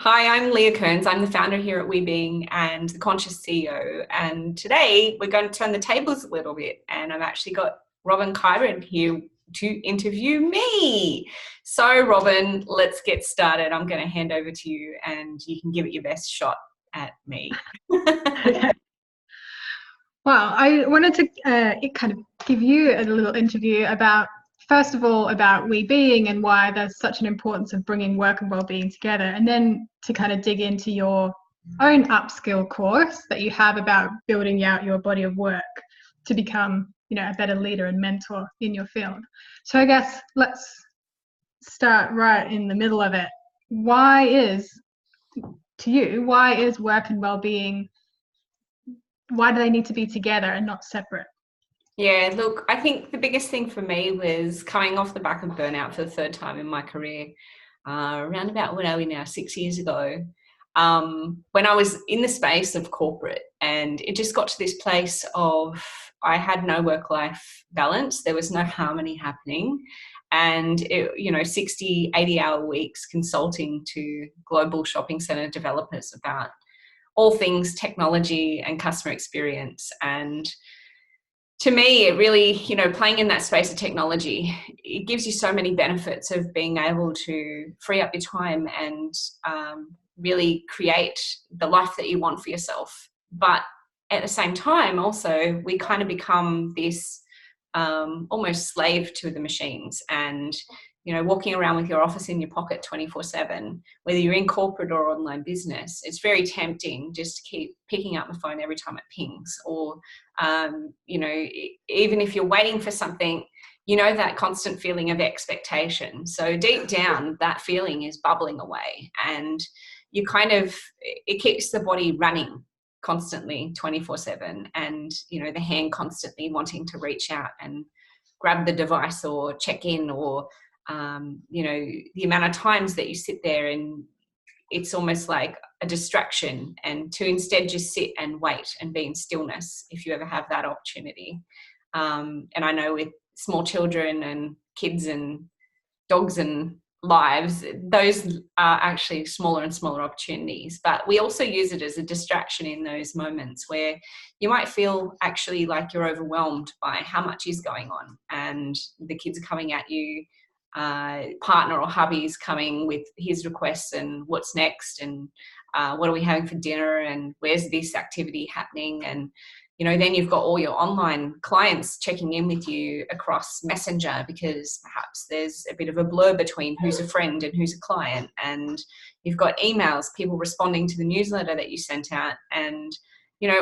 Hi, I'm Leah Kearns. I'm the founder here at WeBeing and the Conscious CEO. And today we're going to turn the tables a little bit. And I've actually got Robin Kyron here to interview me. So, Robin, let's get started. I'm going to hand over to you and you can give it your best shot at me. Okay. Well, I wanted to kind of give you a little interview about, first of all, about we-being and why there's such an importance of bringing work and well-being together, and then to kind of dig into your own upskill course that you have about building out your body of work to become, a better leader and mentor in your field. So I guess let's start right in the middle of it. Why is work and well-being, why do they need to be together and not separate? Yeah, look, I think the biggest thing for me was coming off the back of burnout for the third time in my career, around about, what are we now, 6 years ago, when I was in the space of corporate, and it just got to this place of I had no work-life balance. There was no harmony happening. And, 60, 80-hour weeks consulting to global shopping center developers about all things technology and customer experience. And to me, it really, playing in that space of technology, it gives you so many benefits of being able to free up your time and really create the life that you want for yourself. But at the same time, also, we kind of become this almost slave to the machines, and walking around with your office in your pocket 24/7, whether you're in corporate or online business, it's very tempting just to keep picking up the phone every time it pings, or even if you're waiting for something, that constant feeling of expectation. So deep down, that feeling is bubbling away, and it keeps the body running constantly 24/7, and the hand constantly wanting to reach out and grab the device or check in, or the amount of times that you sit there and it's almost like a distraction, and to instead just sit and wait and be in stillness if you ever have that opportunity. And I know with small children and kids and dogs and lives, those are actually smaller and smaller opportunities, but we also use it as a distraction in those moments where you might feel actually like you're overwhelmed by how much is going on, and the kids are coming at you, partner or hubby's coming with his requests and what's next, and what are we having for dinner, and where's this activity happening, and then you've got all your online clients checking in with you across Messenger because perhaps there's a bit of a blur between who's a friend and who's a client. And you've got emails, people responding to the newsletter that you sent out, and,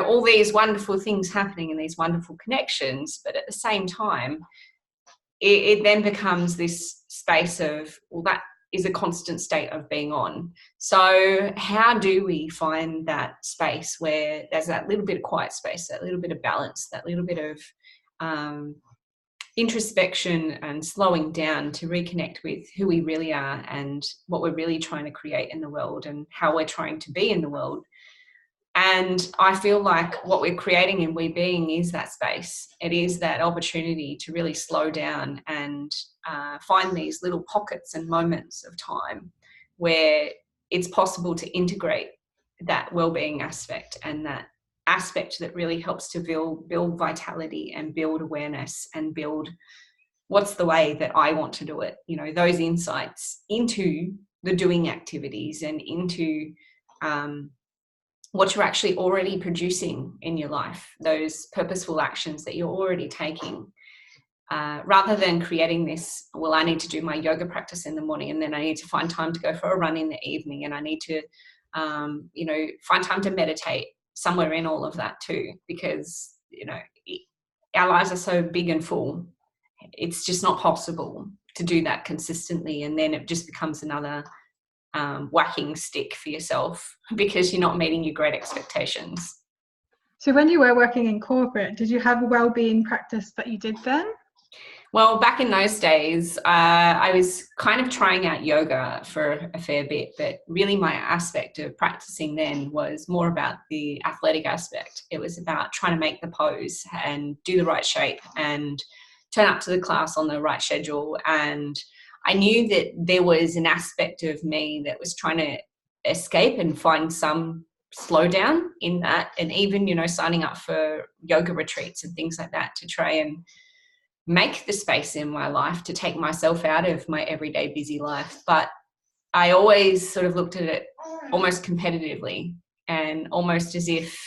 all these wonderful things happening and these wonderful connections. But at the same time, it then becomes this space of, well, that is a constant state of being on. So how do we find that space where there's that little bit of quiet space, that little bit of balance, that little bit of introspection and slowing down to reconnect with who we really are and what we're really trying to create in the world and how we're trying to be in the world? And I feel like what we're creating in WeBeing is that space. It is that opportunity to really slow down and find these little pockets and moments of time where it's possible to integrate that well-being aspect, and that aspect that really helps to build vitality and build awareness and build what's the way that I want to do it, those insights into the doing activities and into what you're actually already producing in your life, those purposeful actions that you're already taking, rather than creating this, well, I need to do my yoga practice in the morning, and then I need to find time to go for a run in the evening, and I need to, find time to meditate somewhere in all of that too, because, our lives are so big and full. It's just not possible to do that consistently. And then it just becomes another whacking stick for yourself because you're not meeting your great expectations. So when you were working in corporate, did you have a well-being practice that you did then? Well, back in those days, I was kind of trying out yoga for a fair bit, but really my aspect of practicing then was more about the athletic aspect. It was about trying to make the pose and do the right shape and turn up to the class on the right schedule. And I knew that there was an aspect of me that was trying to escape and find some slowdown in that. And even, you know, signing up for yoga retreats and things like that to try and make the space in my life to take myself out of my everyday busy life. But I always sort of looked at it almost competitively and almost as if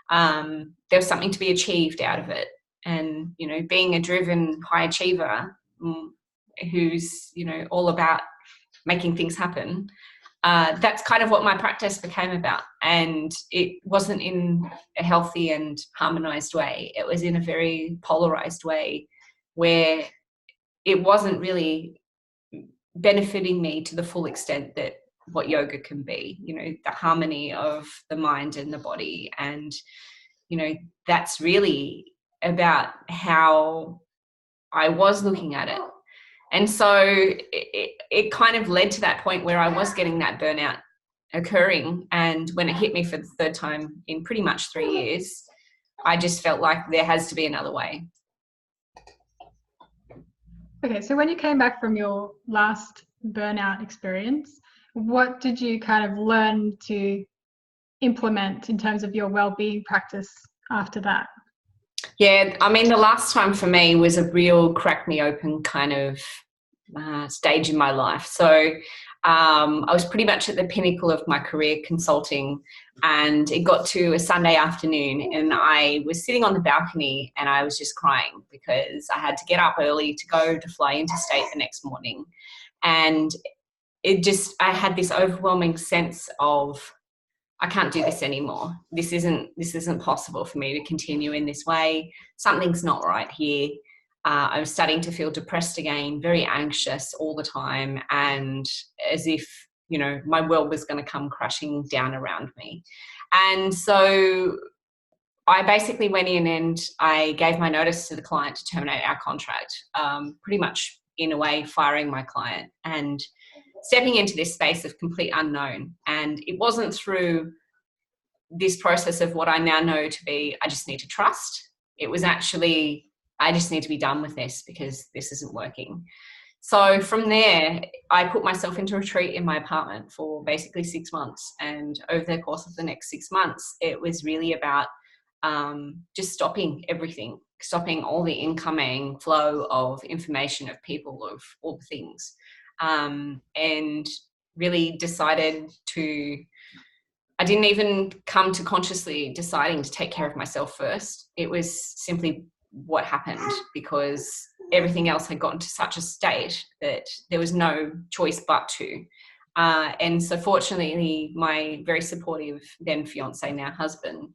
there was something to be achieved out of it. And, you know, being a driven high achiever who's, you know, all about making things happen, that's kind of what my practice became about. And it wasn't in a healthy and harmonized way. It was in a very polarized way where it wasn't really benefiting me to the full extent that what yoga can be, you know, the harmony of the mind and the body. And, you know, that's really about how I was looking at it. And so it kind of led to that point where I was getting that burnout occurring. And when it hit me for the third time in pretty much 3 years, I just felt like there has to be another way. Okay, so when you came back from your last burnout experience, what did you kind of learn to implement in terms of your well-being practice after that? Yeah, I mean, the last time for me was a real crack me open kind of stage in my life. So I was pretty much at the pinnacle of my career consulting, and it got to a Sunday afternoon and I was sitting on the balcony and I was just crying because I had to get up early to go to fly interstate the next morning. And I had this overwhelming sense of, I can't do this anymore. This isn't possible for me to continue in this way. Something's not right here. I was starting to feel depressed again, very anxious all the time, and as if, you know, my world was going to come crashing down around me. And so I basically went in and I gave my notice to the client to terminate our contract, pretty much in a way firing my client and stepping into this space of complete unknown. And it wasn't through this process of what I now know to be, I just need to trust. It was actually, I just need to be done with this because this isn't working. So from there, I put myself into retreat in my apartment for basically 6 months. And over the course of the next 6 months, it was really about just stopping everything, stopping all the incoming flow of information, of people, of all the things. And really decided to, I didn't even come to consciously deciding to take care of myself first. It was simply what happened because everything else had gotten to such a state that there was no choice but to. And so fortunately, my very supportive then fiance, now husband,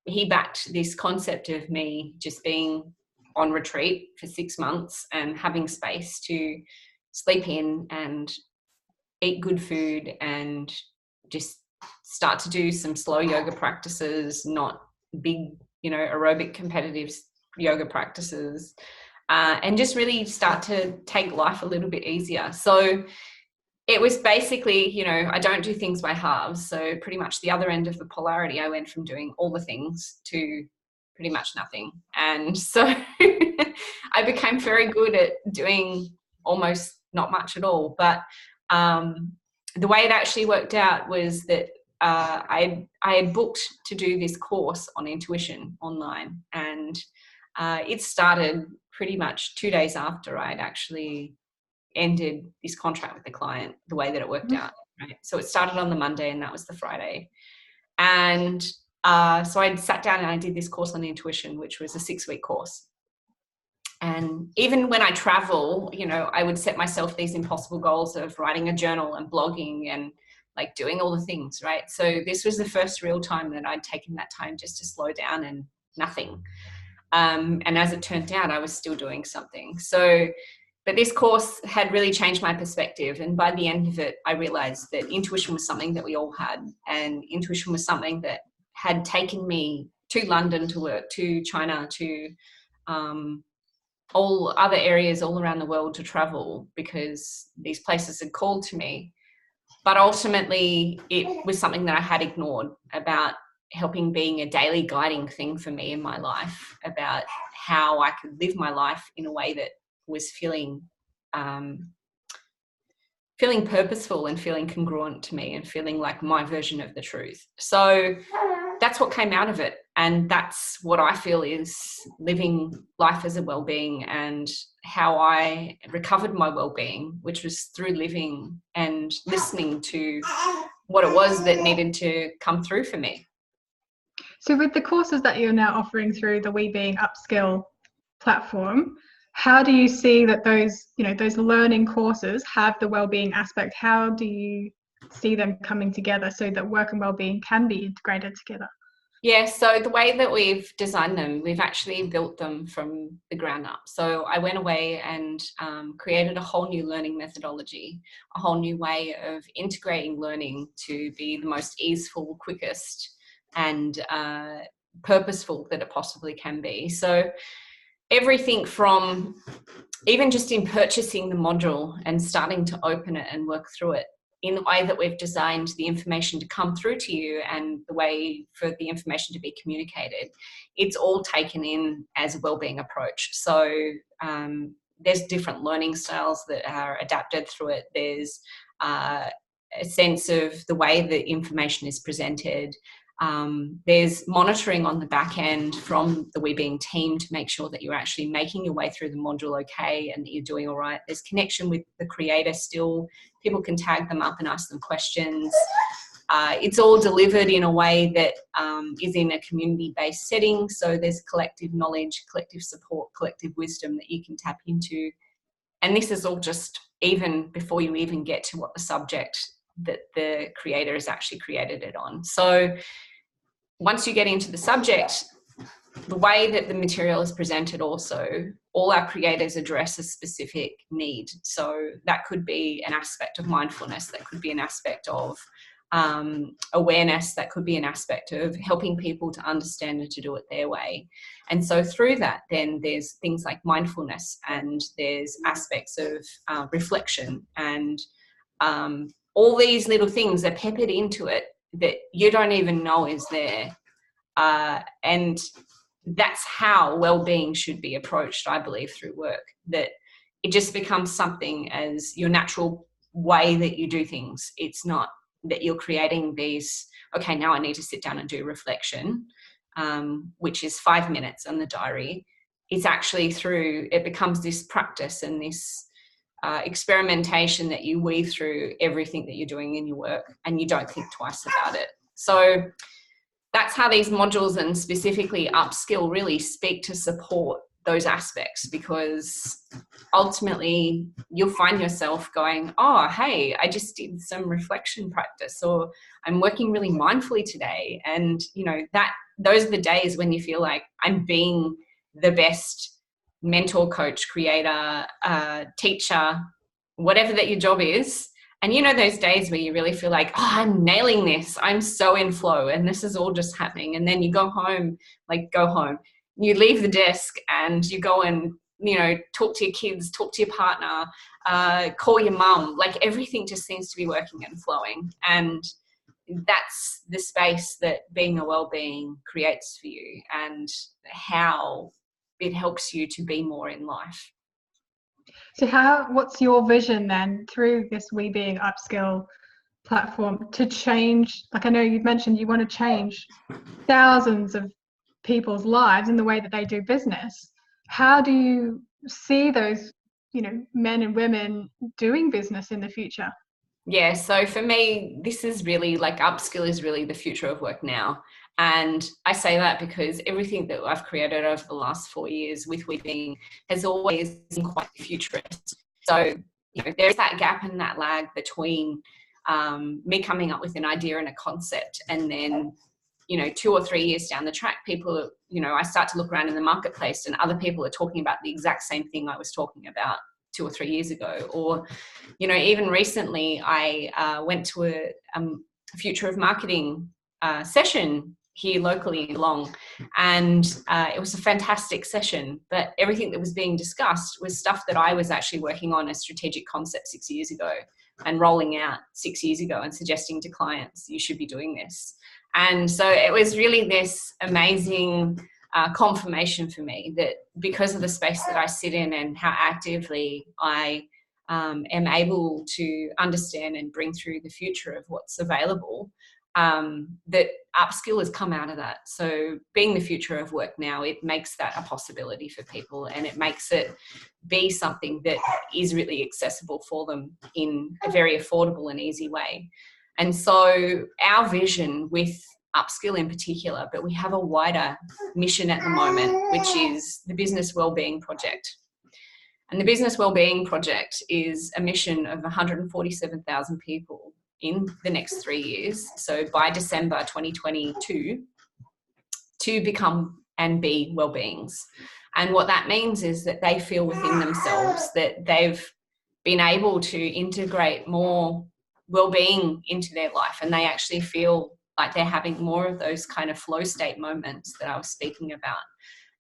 he backed this concept of me just being on retreat for 6 months and having space to sleep in and eat good food and just start to do some slow yoga practices, not big, you know, aerobic competitive yoga practices, and just really start to take life a little bit easier. So it was basically, you know, I don't do things by halves. So pretty much the other end of the polarity, I went from doing all the things to pretty much nothing. And so I became very good at doing almost not much at all. But the way it actually worked out was that I had booked to do this course on intuition online, and it started pretty much 2 days after I'd actually ended this contract with the client, the way that it worked out. Right? So it started on the Monday and that was the Friday. And so I sat down and I did this course on intuition, which was a 6-week course. And even when I travel, you know, I would set myself these impossible goals of writing a journal and blogging and like doing all the things, right? So this was the first real time that I'd taken that time just to slow down and nothing. And as it turned out, I was still doing something. So, but this course had really changed my perspective. And by the end of it, I realized that intuition was something that we all had. And intuition was something that had taken me to London to work, to China, to all other areas all around the world to travel, because these places had called to me. But ultimately, it was something that I had ignored about helping being a daily guiding thing for me in my life, about how I could live my life in a way that was feeling feeling purposeful and feeling congruent to me and feeling like my version of the truth. So that's what came out of it. And that's what I feel is living life as a well-being, and how I recovered my well-being, which was through living and listening to what it was that needed to come through for me. So with the courses that you're now offering through the We Being Upskill platform, how do you see that those, those learning courses have the well-being aspect? How do you see them coming together so that work and well-being can be integrated together? Yeah, so the way that we've designed them, we've actually built them from the ground up. So I went away and created a whole new learning methodology, a whole new way of integrating learning to be the most easeful, quickest, and purposeful that it possibly can be. So everything from even just in purchasing the module and starting to open it and work through it, in the way that we've designed the information to come through to you and the way for the information to be communicated, it's all taken in as a wellbeing approach. So there's different learning styles that are adapted through it. There's a sense of the way the information is presented. There's monitoring on the back end from the We Being team to make sure that you're actually making your way through the module okay and that you're doing all right. There's connection with the creator still. People can tag them up and ask them questions. It's all delivered in a way that is in a community-based setting. So there's collective knowledge, collective support, collective wisdom that you can tap into. And this is all just even before you even get to what the subject that the creator has actually created it on. So once you get into the subject, the way that the material is presented also, all our creators address a specific need. So that could be an aspect of mindfulness, that could be an aspect of awareness, that could be an aspect of helping people to understand and to do it their way. And so through that, then there's things like mindfulness, and there's aspects of reflection, and all these little things are peppered into it that you don't even know is there. And that's how well-being should be approached, I believe, through work, that it just becomes something as your natural way that you do things. It's not that you're creating these, okay, now I need to sit down and do reflection, which is 5 minutes on the diary. It's actually through, it becomes this practice and this experimentation that you weave through everything that you're doing in your work, and you don't think twice about it. So that's how these modules, and specifically Upskill, really speak to support those aspects, because ultimately you'll find yourself going, oh, hey, I just did some reflection practice, or I'm working really mindfully today. And, those are the days when you feel like I'm being the best mentor, coach, creator, teacher, whatever that your job is. And those days where you really feel like, oh, I'm nailing this. I'm so in flow and this is all just happening. And then you go home, you leave the desk and you go and, talk to your kids, talk to your partner, call your mum, everything just seems to be working and flowing. And that's the space that being a well-being creates for you, and how it helps you to be more in life. So what's your vision then through this We Being Upskill platform to change? I know you've mentioned you want to change thousands of people's lives in the way that they do business. How do you see those, men and women doing business in the future? Yeah, so for me, this is really Upskill is really the future of work now. And I say that because everything that I've created over the last 4 years with We Being has always been quite futurist. So, there's that gap and that lag between me coming up with an idea and a concept, and then, 2 or 3 years down the track, people, I start to look around in the marketplace and other people are talking about the exact same thing I was talking about 2 or 3 years ago. Or, even recently I went to a future of marketing session here locally in Long, and it was a fantastic session, but everything that was being discussed was stuff that I was actually working on as strategic concept 6 years ago and rolling out 6 years ago and suggesting to clients, you should be doing this. And so it was really this amazing confirmation for me that because of the space that I sit in and how actively I am able to understand and bring through the future of what's available, that Upskill has come out of that. So being the future of work now, it makes that a possibility for people, and it makes it be something that is really accessible for them in a very affordable and easy way. And so our vision with Upskill in particular, but we have a wider mission at the moment, which is the Business Wellbeing Project. And the Business Wellbeing Project is a mission of 147,000 people in the next 3 years, so by December 2022, to become and be well-beings. And what that means is that they feel within themselves that they've been able to integrate more well-being into their life, and they actually feel like they're having more of those kind of flow state moments that I was speaking about,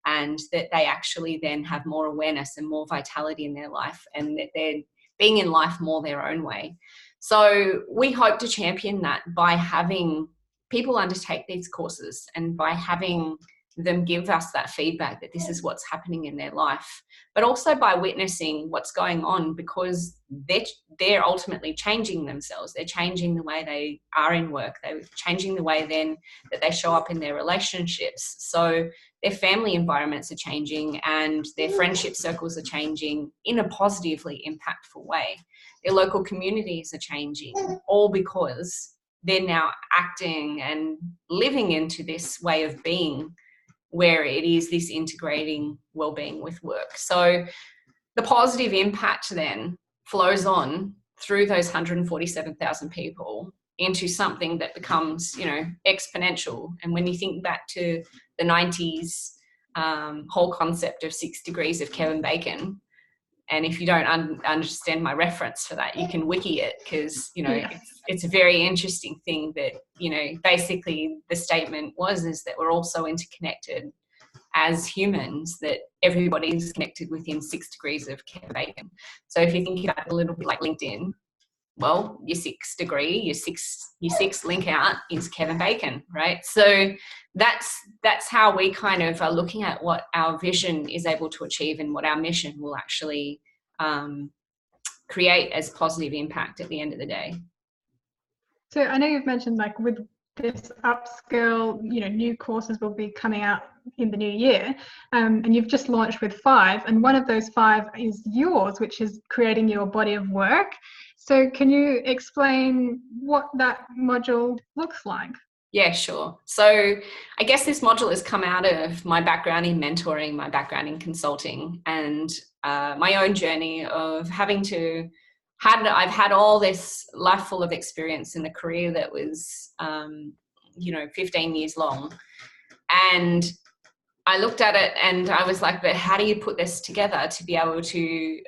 and that they actually then have more awareness and more vitality in their life, and that they're being in life more their own way. So we hope to champion that by having people undertake these courses, and by having them give us that feedback that this is what's happening in their life, but also by witnessing what's going on, because they're ultimately changing themselves. They're changing the way they are in work. They're changing the way then that they show up in their relationships. So their family environments are changing, and their friendship circles are changing in a positively impactful way. Their local communities are changing, all because they're now acting and living into this way of being, where it is this integrating well-being with work. So the positive impact then flows on through those 147,000 people into something that becomes, exponential. And when you think back to the 90s whole concept of 6 degrees of Kevin Bacon, and if you don't understand my reference for that, you can wiki it, because, it's a very interesting thing that, basically the statement is that we're all so interconnected as humans that everybody's connected within 6 degrees of Kevin Bacon. So if you think about it a little bit like LinkedIn, well, your 6th degree, your sixth link out is Kevin Bacon, right? So that's how we kind of are looking at what our vision is able to achieve, and what our mission will actually create as positive impact at the end of the day. So I know you've mentioned, like, with this Upskill, new courses will be coming out in the new year, and you've just launched with 5, and one of those 5 is yours, which is creating your body of work. So can you explain what that module looks like? Yeah, sure. So I guess this module has come out of my background in mentoring, my background in consulting, and my own journey of I've had all this life full of experience in the career that was, 15 years long. And I looked at it and I was like, but how do you put this together to be able to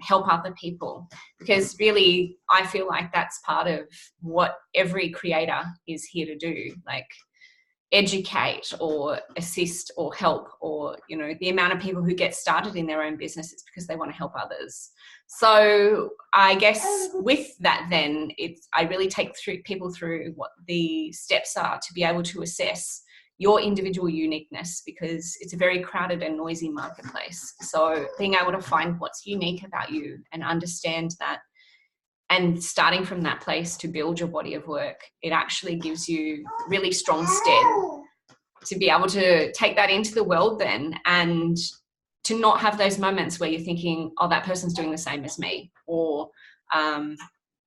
help other people? Because really, I feel like that's part of what every creator is here to do, like educate or assist or help, or, the amount of people who get started in their own business, it's because they want to help others. So I guess with that, then I really take people through what the steps are to be able to assess your individual uniqueness, because it's a very crowded and noisy marketplace. So being able to find what's unique about you and understand that, and starting from that place to build your body of work, it actually gives you really strong stead to be able to take that into the world then, and to not have those moments where you're thinking, oh, that person's doing the same as me, or, and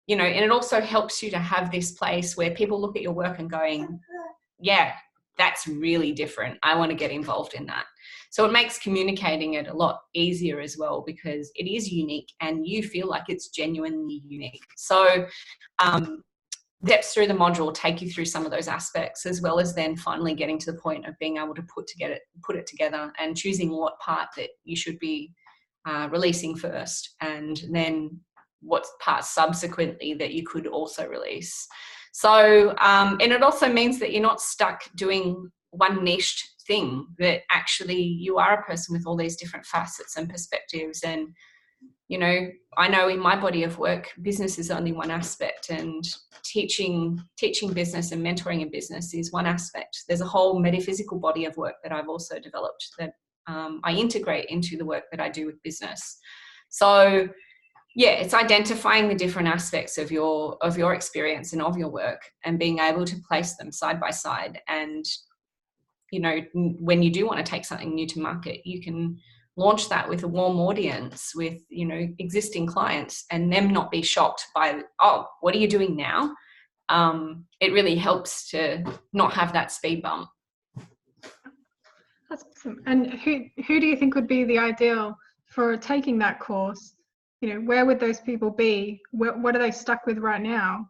it also helps you to have this place where people look at your work and going, yeah, that's really different. I want to get involved in that. So it makes communicating it a lot easier as well, because it is unique and you feel like it's genuinely unique. So steps through the module take you through some of those aspects, as well as then finally getting to the point of being able to put it together and choosing what part that you should be releasing first, and then what parts subsequently that you could also release. So, and it also means that you're not stuck doing one niched thing, that actually you are a person with all these different facets and perspectives. And, I know in my body of work, business is only one aspect, and teaching business and mentoring in business is one aspect. There's a whole metaphysical body of work that I've also developed that I integrate into the work that I do with business. So Yeah, it's identifying the different aspects of your experience and of your work, and being able to place them side by side. And when you do want to take something new to market, you can launch that with a warm audience, with existing clients, and them not be shocked by, oh, what are you doing now? It really helps to not have that speed bump. That's awesome. And who do you think would be the ideal for taking that course? Where would those people be? What are they stuck with right now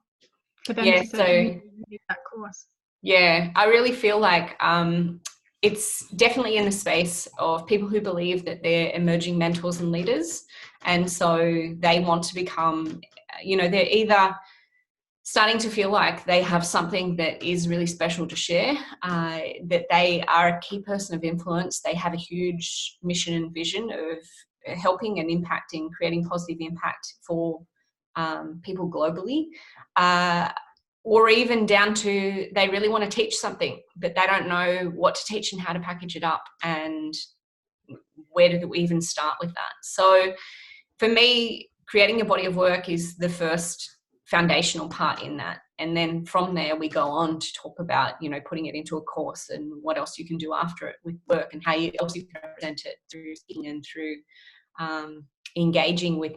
for them to say, use that course? Yeah, I really feel like it's definitely in the space of people who believe that they're emerging mentors and leaders. And so they want to become, they're either starting to feel like they have something that is really special to share, that they are a key person of influence. They have a huge mission and vision of helping and impacting, creating positive impact for people globally. Or even down to they really want to teach something, but they don't know what to teach and how to package it up, and where do we even start with that. So for me, creating a body of work is the first foundational part in that. And then from there, we go on to talk about, putting it into a course and what else you can do after it with work, and how else you can represent it through speaking and through engaging with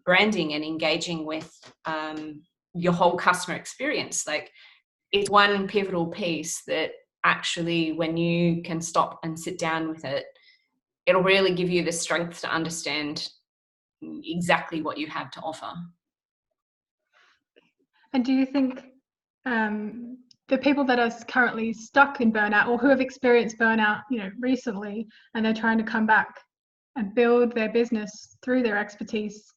branding and engaging with your whole customer experience. Like, it's one pivotal piece that actually, when you can stop and sit down with it, it'll really give you the strength to understand exactly what you have to offer. And do you think the people that are currently stuck in burnout, or who have experienced burnout, recently, and they're trying to come back and build their business through their expertise,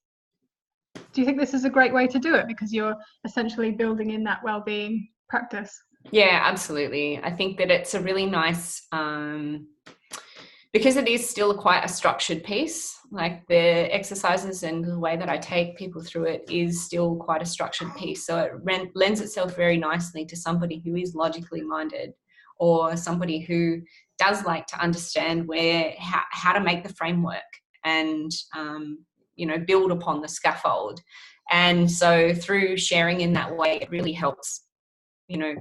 do you think this is a great way to do it, because you're essentially building in that well-being practice? Yeah, absolutely. I think that it's a really nice, because it is still quite a structured piece, like the exercises and the way that I take people through it is still quite a structured piece. So it lends itself very nicely to somebody who is logically minded, or somebody who does like to understand how to make the framework and, build upon the scaffold. And so through sharing in that way, it really helps,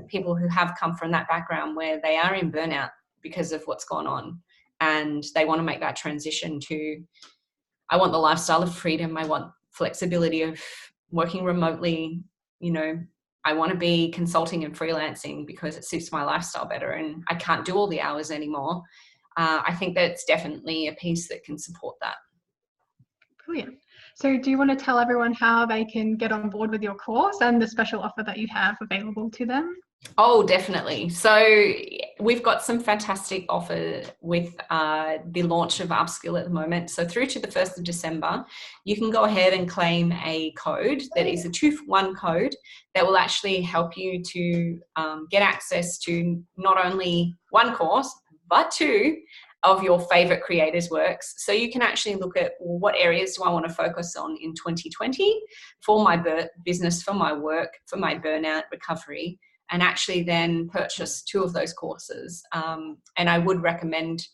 people who have come from that background where they are in burnout because of what's gone on, and they want to make that transition to, I want the lifestyle of freedom, I want flexibility of working remotely, I want to be consulting and freelancing because it suits my lifestyle better and I can't do all the hours anymore. I think that's definitely a piece that can support that. Brilliant. So do you want to tell everyone how they can get on board with your course and the special offer that you have available to them? Oh, definitely. So we've got some fantastic offer with the launch of Upskill at the moment. So through to the 1st of December, you can go ahead and claim a code that is a 2-for-1 code that will actually help you to get access to not only one course, but 2 of your favorite creators' works. So you can actually look at, well, what areas do I want to focus on in 2020 for my business, for my work, for my burnout recovery, and actually then purchase 2 of those courses. And I would recommend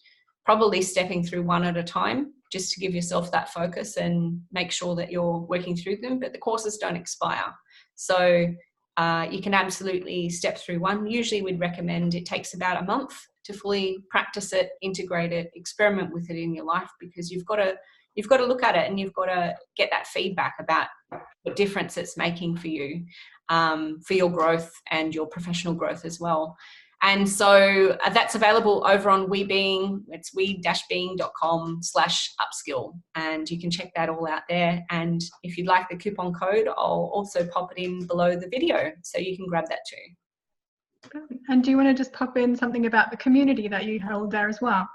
probably stepping through one at a time, just to give yourself that focus and make sure that you're working through them. But the courses don't expire. So you can absolutely step through one. Usually we'd recommend it takes about a month to fully practice it, integrate it, experiment with it in your life, because you've got to look at it and you've got to get that feedback about what difference it's making for you, for your growth and your professional growth as well. And so that's available over on WeBeing. It's we-being.com/upskill. And you can check that all out there. And if you'd like the coupon code, I'll also pop it in below the video, so you can grab that too. And do you want to just pop in something about the community that you hold there as well?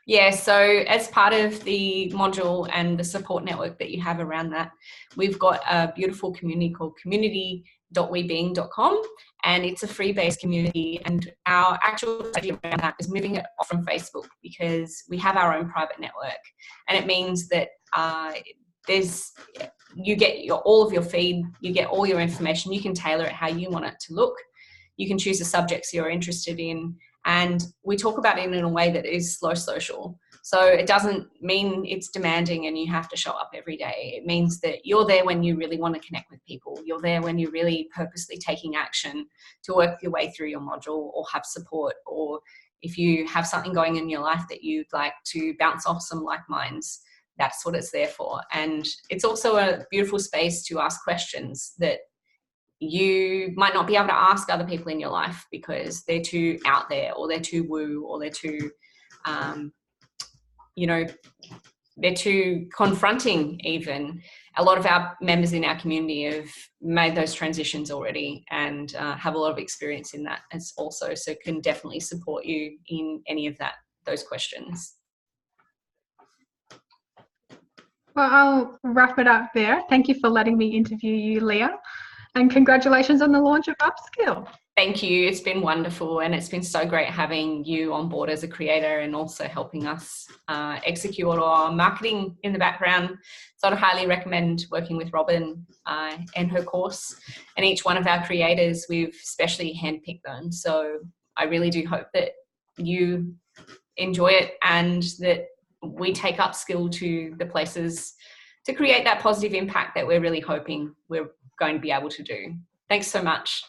Yeah, so as part of the module and the support network that you have around that, we've got a beautiful community called community.webeing.com, and it's a free-based community. And our actual strategy around that is moving it off from Facebook, because we have our own private network, and it means that you get all of your feed, you get all your information, you can tailor it how you want it to look. You can choose the subjects you're interested in, and we talk about it in a way that is slow social. So it doesn't mean it's demanding and you have to show up every day. It means that you're there when you really want to connect with people. You're there when you're really purposely taking action to work your way through your module or have support, or if you have something going in your life that you'd like to bounce off some like minds, that's what it's there for. And it's also a beautiful space to ask questions that you might not be able to ask other people in your life because they're too out there, or they're too woo, or they're too, they're too confronting even. A lot of our members in our community have made those transitions already and have a lot of experience in that as also, so can definitely support you in any of those questions. Well, I'll wrap it up there. Thank you for letting me interview you, Leah, and congratulations on the launch of Upskill. Thank you. It's been wonderful, and it's been so great having you on board as a creator and also helping us execute all our marketing in the background. So I'd highly recommend working with Robin and her course, and each one of our creators, we've specially handpicked them. So I really do hope that you enjoy it and that we take Upskill to the places to create that positive impact that we're really hoping we're going to be able to do. Thanks so much.